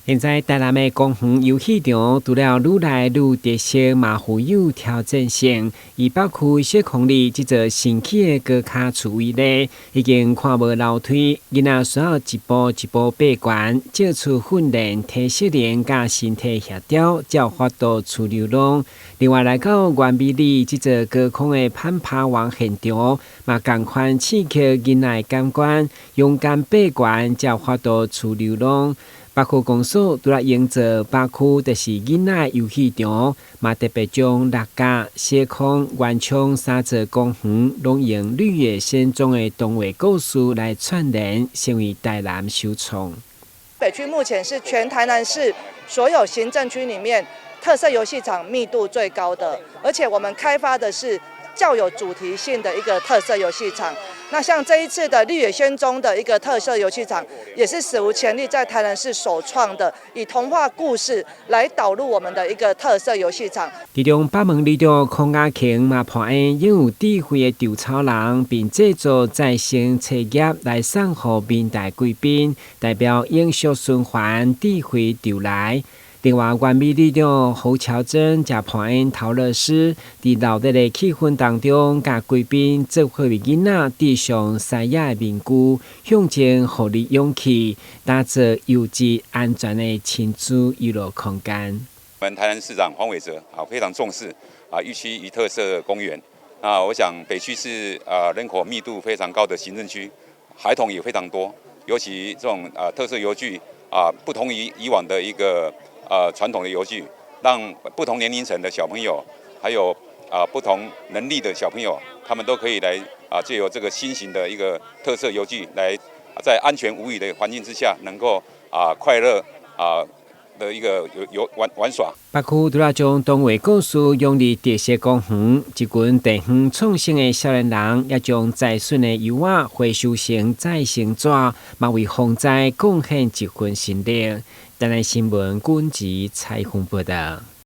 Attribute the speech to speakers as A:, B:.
A: 现在台南的公园游戏场除了愈来愈特色，嘛富有挑战性。以北区小空里这座新起的高卡厝为例，已经看无楼梯，囡仔需要一步一步爬悬，借出训练体适能甲身体协调，才有法度出流浪。另外来到原美里这座高空的攀爬王现场，嘛同款刺激囡仔的感官，勇敢爬悬，才有法度出流浪。北区公所除了营造北区就是囡仔游戏场，嘛特别将六甲、小空、元昌三座公园，拢用绿野仙踪的童话故事来串联，成为台南首创。
B: 北区目前是全台南市所有行政区里面特色游戏场密度最高的，而且我们开发的是较有主题性的一个特色游戏场。那像这一次的绿野仙踪的一个特色游戏场，也是史无前例在台南市首创的，以童话故事来导入我们的一个特色游戏场。
A: 其中北门里长孔雅卿嘛破案拥有智慧的稻草人，并制作再生册页来送予明代贵宾，代表永续循环智慧潮来。另外，原美里长侯乔珍也破案陶乐师，在热烈的气氛当中，甲贵宾做伙为囡仔戴上西雅的面具，向前互你勇气，打造优质安全的亲子娱乐空间。
C: 我们台南市长黄伟哲非常重视预区一特色公园。那我想北区是人口密度非常高的行政区，孩童也非常多，尤其这种特色游具不同于以往的一个传统的游具，让不同年龄层的小朋友，还有不同能力的小朋友，他们都可以来借由这个新型的一个特色游具，来在安全无虞的环境之下，能够快乐的一个玩耍。
A: 北区除了将童话故事用入特色公园，一群地方创新的少年人也将在顺的油画回收成再生纸，嘛为防灾贡献一份心力。台南新闻军事采访报道。